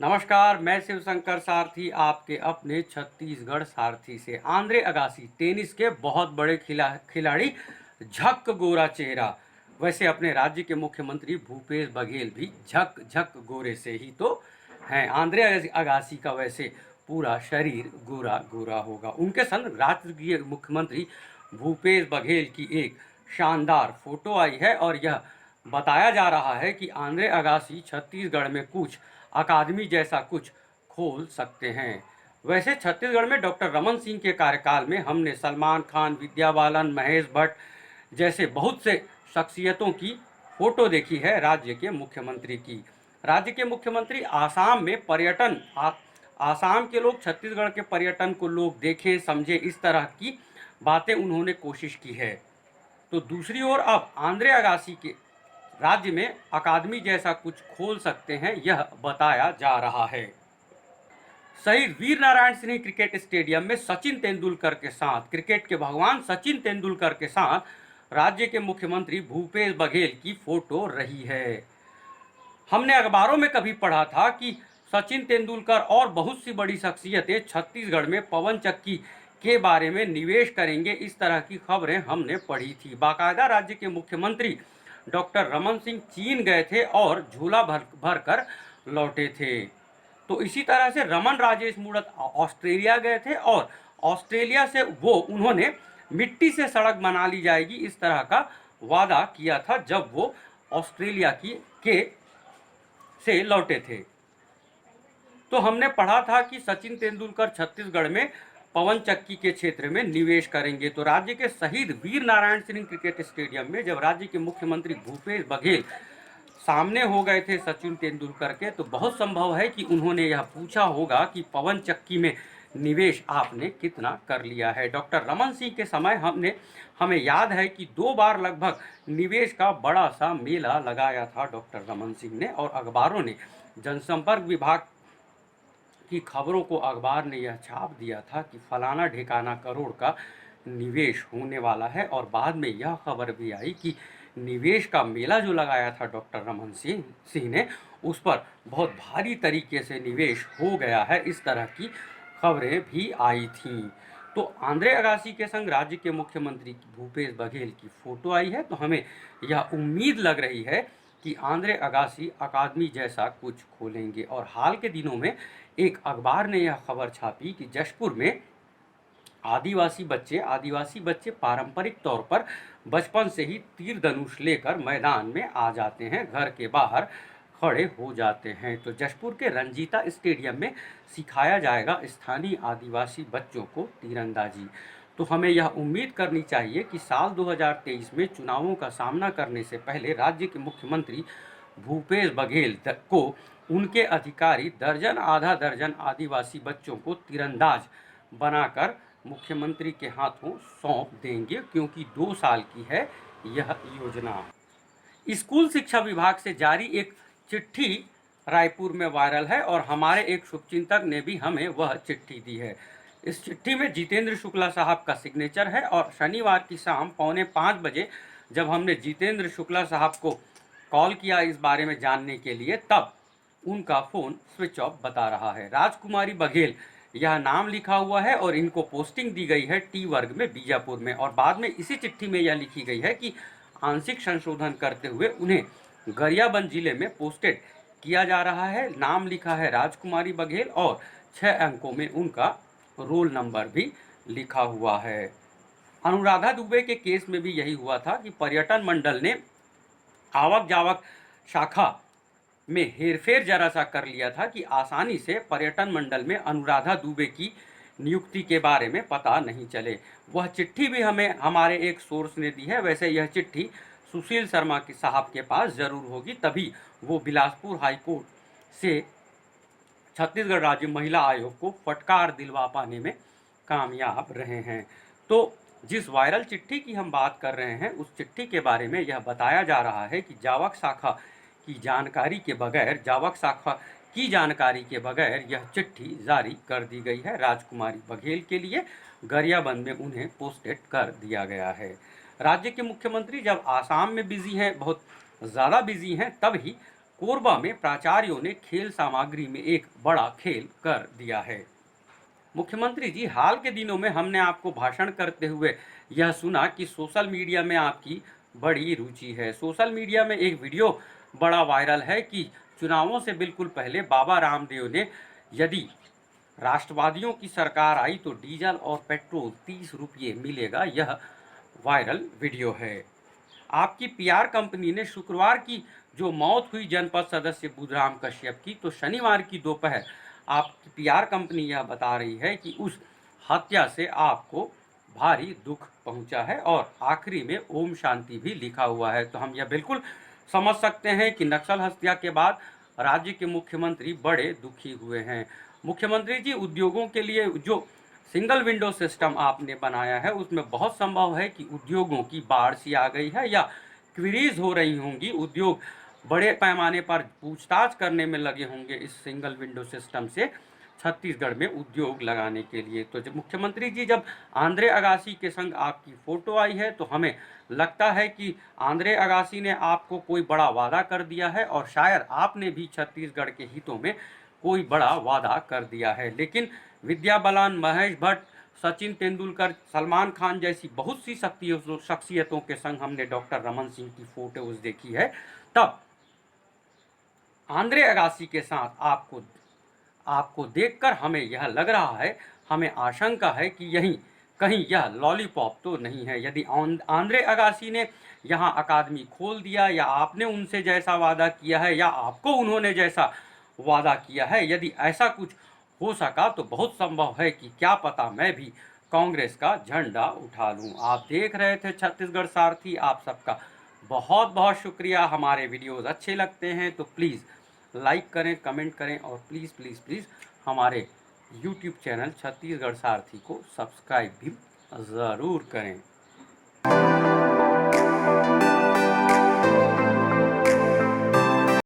नमस्कार, मैं शिवशंकर सारथी आपके अपने छत्तीसगढ़ सारथी से। आंद्रे अगासी टेनिस के बहुत बड़े खिलाड़ी, झक गोरा चेहरा। वैसे अपने राज्य के मुख्यमंत्री भूपेश बघेल भी झक झक गोरे से ही तो हैं। आंद्रे अगासी का वैसे पूरा शरीर गोरा गोरा होगा। उनके संग राज्य के मुख्यमंत्री भूपेश बघेल की एक शानदार फोटो आई है और यह बताया जा रहा है कि आंद्रे अगासी छत्तीसगढ़ में कुछ अकादमी जैसा कुछ खोल सकते हैं। वैसे छत्तीसगढ़ में डॉक्टर रमन सिंह के कार्यकाल में हमने सलमान खान, विद्या बालन, महेश भट्ट जैसे बहुत से शख्सियतों की फोटो देखी है। राज्य के मुख्यमंत्री की, राज्य के मुख्यमंत्री आसाम में पर्यटन, आसाम के लोग छत्तीसगढ़ के पर्यटन को लोग देखें समझे, इस तरह की बातें उन्होंने कोशिश की है। तो दूसरी ओर अब आंद्रे अगासी के राज्य में अकादमी जैसा कुछ खोल सकते हैं, यह बताया जा रहा है। शहीद वीर नारायण सिंह क्रिकेट स्टेडियम में सचिन तेंदुलकर के साथ, क्रिकेट के भगवान सचिन तेंदुलकर के साथ राज्य के मुख्यमंत्री भूपेश बघेल की फोटो रही है। हमने अखबारों में कभी पढ़ा था कि सचिन तेंदुलकर और बहुत सी बड़ी शख्सियतें छत्तीसगढ़ में पवन चक्की के बारे में निवेश करेंगे, इस तरह की खबरें हमने पढ़ी थी। बाकायदा राज्य के मुख्यमंत्री डॉक्टर रमन सिंह चीन गए थे और झूला भर कर लौटे थे। तो इसी तरह से रमन राजेश मूणत ऑस्ट्रेलिया गए थे और ऑस्ट्रेलिया से उन्होंने मिट्टी से सड़क बना ली जाएगी, इस तरह का वादा किया था जब वो ऑस्ट्रेलिया से लौटे थे। तो हमने पढ़ा था कि सचिन तेंदुलकर छत्तीसगढ़ में पवन चक्की के क्षेत्र में निवेश करेंगे। तो राज्य के शहीद वीर नारायण सिंह क्रिकेट स्टेडियम में जब राज्य के मुख्यमंत्री भूपेश बघेल सामने हो गए थे सचिन तेंदुलकर के, तो बहुत संभव है कि उन्होंने यह पूछा होगा कि पवन चक्की में निवेश आपने कितना कर लिया है। डॉक्टर रमन सिंह के समय हमें याद है कि 2 बार लगभग निवेश का बड़ा सा मेला लगाया था डॉक्टर रमन सिंह ने, और अखबारों ने, जनसंपर्क विभाग की खबरों को अखबार ने यह छाप दिया था कि फलाना ढिकाना करोड़ का निवेश होने वाला है। और बाद में यह खबर भी आई कि निवेश का मेला जो लगाया था डॉक्टर रमन सिंह ने, उस पर बहुत भारी तरीके से निवेश हो गया है, इस तरह की खबरें भी आई थीं। तो आंद्रे अगासी के संग राज्य के मुख्यमंत्री भूपेश बघेल की फोटो आई है, तो हमें यह उम्मीद लग रही है कि आंद्रे अगासी अकादमी जैसा कुछ खोलेंगे। और हाल के दिनों में एक अखबार ने यह खबर छापी कि जशपुर में आदिवासी बच्चे पारंपरिक तौर पर बचपन से ही तीर धनुष लेकर मैदान में आ जाते हैं, घर के बाहर खड़े हो जाते हैं। तो जशपुर के रंजीता स्टेडियम में सिखाया जाएगा स्थानीय आदिवासी बच्चों को तीरंदाजी। तो हमें यह उम्मीद करनी चाहिए कि साल 2023 में चुनावों का सामना करने से पहले राज्य के मुख्यमंत्री भूपेश बघेल को उनके अधिकारी दर्जन आधा दर्जन आदिवासी बच्चों को तीरंदाज बनाकर मुख्यमंत्री के हाथों सौंप देंगे, क्योंकि 2 साल की है यह योजना। स्कूल शिक्षा विभाग से जारी एक चिट्ठी रायपुर में वायरल है और हमारे एक शुभचिंतक ने भी हमें वह चिट्ठी दी है। इस चिट्ठी में जितेंद्र शुक्ला साहब का सिग्नेचर है और शनिवार की शाम 4:45 बजे जब हमने जितेंद्र शुक्ला साहब को कॉल किया इस बारे में जानने के लिए, तब उनका फ़ोन स्विच ऑफ बता रहा है। राजकुमारी बघेल यह नाम लिखा हुआ है और इनको पोस्टिंग दी गई है टी वर्ग में बीजापुर में, और बाद में इसी चिट्ठी में यह लिखी गई है कि आंशिक संशोधन करते हुए उन्हें गरियाबंद जिले में पोस्टेड किया जा रहा है। नाम लिखा है राजकुमारी बघेल और 6 अंकों में उनका रोल नंबर भी लिखा हुआ है। अनुराधा दुबे के केस में भी यही हुआ था कि पर्यटन मंडल ने आवक जावक शाखा में हेरफेर जरा सा कर लिया था कि आसानी से पर्यटन मंडल में अनुराधा दुबे की नियुक्ति के बारे में पता नहीं चले। वह चिट्ठी भी हमें हमारे एक सोर्स ने दी है। वैसे यह चिट्ठी सुशील शर्मा के साहब के पास जरूर होगी, तभी वो बिलासपुर हाईकोर्ट से छत्तीसगढ़ राज्य महिला आयोग को फटकार दिलवा पाने में कामयाब रहे हैं। तो जिस वायरल चिट्ठी की हम बात कर रहे हैं, उस चिट्ठी के बारे में यह बताया जा रहा है कि जावक शाखा की जानकारी के बगैर यह चिट्ठी जारी कर दी गई है। राजकुमारी बघेल के लिए गरियाबंद में उन्हें पोस्टेड कर दिया गया है। राज्य के मुख्यमंत्री जब आसाम में बिजी हैं, बहुत ज़्यादा बिजी हैं, तब ही कोरबा में प्राचार्यों ने खेल सामग्री में एक बड़ा खेल कर दिया है। मुख्यमंत्री जी, हाल के दिनों में हमने आपको भाषण करते हुए यह सुना कि सोशल मीडिया में आपकी बड़ी रुचि है। सोशल मीडिया में एक वीडियो बड़ा वायरल है कि चुनावों से बिल्कुल पहले बाबा रामदेव ने यदि राष्ट्रवादियों की सरकार आई तो डीजल और पेट्रोल 30 रुपये मिलेगा, यह वायरल वीडियो है। आपकी पीआर कंपनी ने शुक्रवार की जो मौत हुई जनपद सदस्य बुधराम कश्यप की, तो शनिवार की दोपहर आपकी पीआर कंपनी यह बता रही है कि उस हत्या से आपको भारी दुख पहुंचा है और आखिरी में ओम शांति भी लिखा हुआ है। तो हम यह बिल्कुल समझ सकते हैं कि नक्सल हत्या के बाद राज्य के मुख्यमंत्री बड़े दुखी हुए हैं। मुख्यमंत्री जी, उद्योगों के लिए जो सिंगल विंडो सिस्टम आपने बनाया है उसमें बहुत संभव है कि उद्योगों की बाढ़ सी आ गई है या क्वेरीज हो रही होंगी, उद्योग बड़े पैमाने पर पूछताछ करने में लगे होंगे इस सिंगल विंडो सिस्टम से छत्तीसगढ़ में उद्योग लगाने के लिए। तो जब मुख्यमंत्री जी, जब आंद्रे अगासी के संग आपकी फोटो आई है तो हमें लगता है कि आंद्रे अगासी ने आपको कोई बड़ा वादा कर दिया है और शायद आपने भी छत्तीसगढ़ के हितों में कोई बड़ा वादा कर दिया है। लेकिन विद्या बालन, महेश भट्ट, सचिन तेंदुलकर, सलमान खान जैसी बहुत सी शख्सियतों के संग हमने डॉक्टर रमन सिंह की फोटोज देखी है, तब आंद्रे अगासी के साथ आपको देखकर हमें यह लग रहा है, हमें आशंका है कि यही कहीं यह लॉलीपॉप तो नहीं है। यदि आंद्रे अगासी ने यहाँ अकादमी खोल दिया या आपने उनसे जैसा वादा किया है या आपको उन्होंने जैसा वादा किया है, यदि ऐसा कुछ हो सका तो बहुत संभव है कि क्या पता मैं भी कांग्रेस का झंडा उठा लूं। आप देख रहे थे छत्तीसगढ़ सारथी। आप सबका बहुत बहुत शुक्रिया। हमारे वीडियोस अच्छे लगते हैं तो प्लीज़ लाइक करें, कमेंट करें और प्लीज़ प्लीज़ प्लीज़ हमारे यूट्यूब चैनल छत्तीसगढ़ सारथी को सब्सक्राइब भी ज़रूर करें।